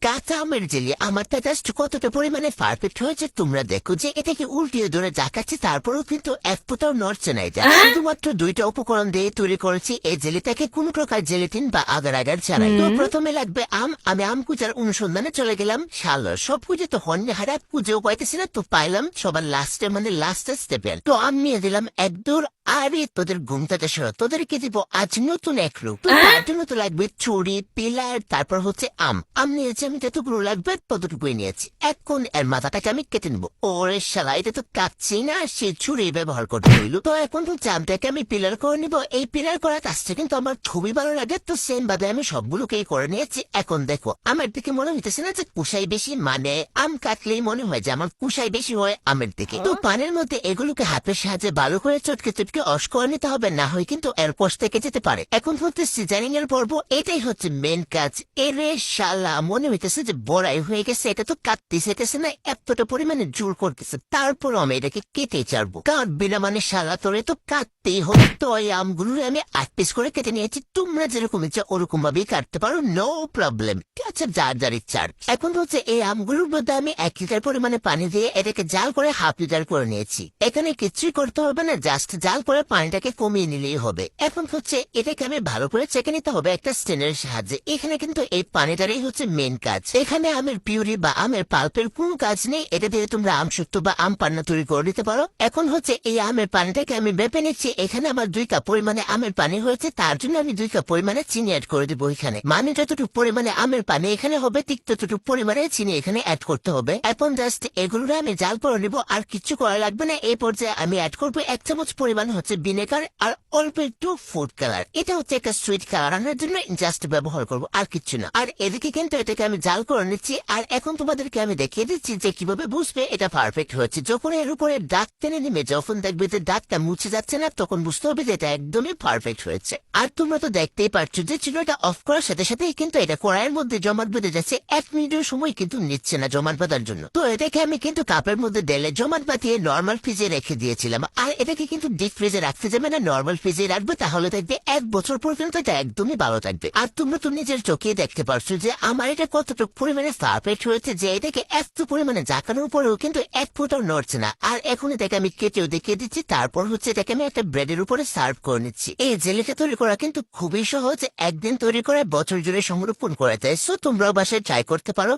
কাঁচা আমের জেলি আমারটা জাস্ট কতটা পরিমাণে পারফেক্ট হয়েছে তোমরা দেখো, যে এটাকে উল্টিয়ে ধরে দেখাচ্ছি তারপরেও কিন্তু এক ফোঁটাও নড়ছে না। এটা শুধুমাত্র দুইটা উপকরণ দিয়ে তৈরি করেছি এই জেলিটাকে, কোনো প্রকার জেলিটিন বা আগার আগার ছাড়াই। তো প্রথমে লাগবে আম। আমি আম কুচার অনুসন্ধানে চলে গেলাম। শালা সব খুঁজে তো হন্যে হারা খুঁজেও পাইতেছি না, তো পাইলাম সবার লাস্টে মানে লাস্টের স্টেপে। তো আম নিয়ে দিলাম এক দূর। আরে তোদের ঘুমটাতে সর, তোদেরকে দিব আজ নতুন এক রূপ। তো তার জন্য তো লাগবে ছুরি, পিলার, তারপর হচ্ছে আম নিয়েছি। আমি যতগুলো লাগবে ততটুকুই নিয়েছি। এখন এর মাথাটাকে আমি কেটে নেবো। ওরে শালা, এটা তো কাটছি না, সে ছুরি ব্যবহার করতে হইল। তো এখন তো জামটাকে আমি পিলার করে নিবো। এই পিলার করার কাজটা কিন্তু আমার খুবই ভালো লাগে, তো সেম ভাবে আমি সবগুলোকেই করে নিয়েছি। এখন দেখো আমার দিকে মনে হইতেছে না যে কুশাই বেশি, মানে আম কাটলেই মনে হয় যে আমার কুশাই বেশি হয় আমের দিকে। তো পানের মধ্যে এগুলোকে হাতের সাহায্যে ভালো করে চটকে চটকে অস করে নিতে হবে, না হয় কিন্তু এর পোষ থেকে যেতে পারে। এখন হচ্ছে সিজানিং এর পর্ব, এটাই হচ্ছে মেন কাজ। এরে শালা, মনে হইতেছে যে বড়াই হয়ে গেছে। এটা তো কাটতে সেটেছে না, এতটা পরিমাণে জোর করতেছে। তারপর আমি এটাকে কেটে ছাড়বো, কারণ বিনা মানে শালা তোরে তো কাটতেই হবে। তো এই আমগুলো আমি 8 পিস করে কেটে নিয়েছি। তোমরা যেরকম ইচ্ছা ওরকম ভাবেই কাটতে পারো, নো প্রবলেম। আচ্ছা, যার যার ইচ্ছার। এখন হচ্ছে এই আমগুলোর মধ্যে আমি 1 লিটার পরিমাণে পানি দিয়ে এটাকে জাল করে 1/2 লিটার করে নিয়েছি। এখানে কিছুই করতে হবে না, জাস্ট জাল করে পানিটাকে কমিয়ে নিলেই হবে। এখন হচ্ছে এটাকে আমি ভালো করে চেকে নিতে হবে একটা স্টেনের সাহায্যে। এখানে কিন্তু এই পানিটারই হচ্ছে মেন কাজ। এখানে আমের পিউরি বা আমের পাল্পের কোনো কাজ নেই, এটা দিয়ে তোমরা আম শুক্ত বা আম পান্না তৈরি করে নিতে পারো। এখন হচ্ছে এই আমের পানিটাকে আমি মেপে নিচ্ছি। এখানে আমার 2 কাপ পরিমাণে আমের পানি হয়েছে, তার জন্য আমি 2 কাপ পরিমাণে চিনি অ্যাড করে দেবো এখানে। মানে যতটুকু পরিমাণে আমের পানি এখানে হবে, ঠিক ততটুকু পরিমাণে চিনি এখানে অ্যাড করতে হবে। এখন জাস্ট এগুলো আমি জাল করে নিবো, আর কিছু করা লাগবে না। এই পর্যায়ে আমি অ্যাড করবো 1 চামচ পরিমাণ হচ্ছে ভিনেগার আর অল্প একটু ফুড কালার। এটা হচ্ছে একটা সুইট কালার আনার জন্য জাস্ট ব্যবহার করবো, আর কিচ্ছু না। আর এদিকে কিন্তু এটাকে আমি জাল করে নিচ্ছি। আর এখন তোমাদেরকে আমি দেখিয়ে দিচ্ছি যে কিভাবে বুঝবে এটা পারফেক্ট হয়েছে। যখন এর উপরে দাগ টেনে নেমে যখন দেখবে যে দাগটা মুছে যাচ্ছে না, তখন বুঝতে হবে যে এটা একদমই পারফেক্ট হয়েছে। আর তোমরা তো দেখতেই পারছো যে চুলাটা অফ করার সাথে সাথেই কিন্তু এটা কড়াইয়ের মধ্যে জমাট বেঁধে যাচ্ছে। 1 মিনিটের সময় কিন্তু নিচ্ছে না জমাট বাঁধার জন্য। তো এটাকে আমি কিন্তু কাপের মধ্যে ঢেলে জমাট বাঁধিয়ে নর্মাল ফ্রিজে রেখে দিয়েছিলাম। আর এটাকে কিন্তু ডিপ ফ্রিজে রাখতে যাবে না, নর্মাল ফ্রিজে রাখবে, তাহলে দেখবে 1 বছর পর্যন্ত এটা একদমই ভালো থাকবে। আর তোমরা তো নিজের চোখে দেখতে পারছো যে আমার এটা কতটুকু পরিমাণে পারফেক্ট হয়েছে, যে এটাকে এত পরিমাণে জাকানোর পরেও কিন্তু 1 ফোঁটাও নড়ছে না। আর এখন এটাকে আমি কেটেও দেখিয়ে দিচ্ছি। তারপর হচ্ছে এটাকে আমি একটা ব্রেডের উপরে সার্ভ করে নিচ্ছি। এই জেলিটা তৈরি করা কিন্তু খুবই সহজ, একদিন তৈরি করে বছর জুড়ে সংরক্ষণ করা যায়। সো তোমরাও বাসায় ট্রাই করতে পারো।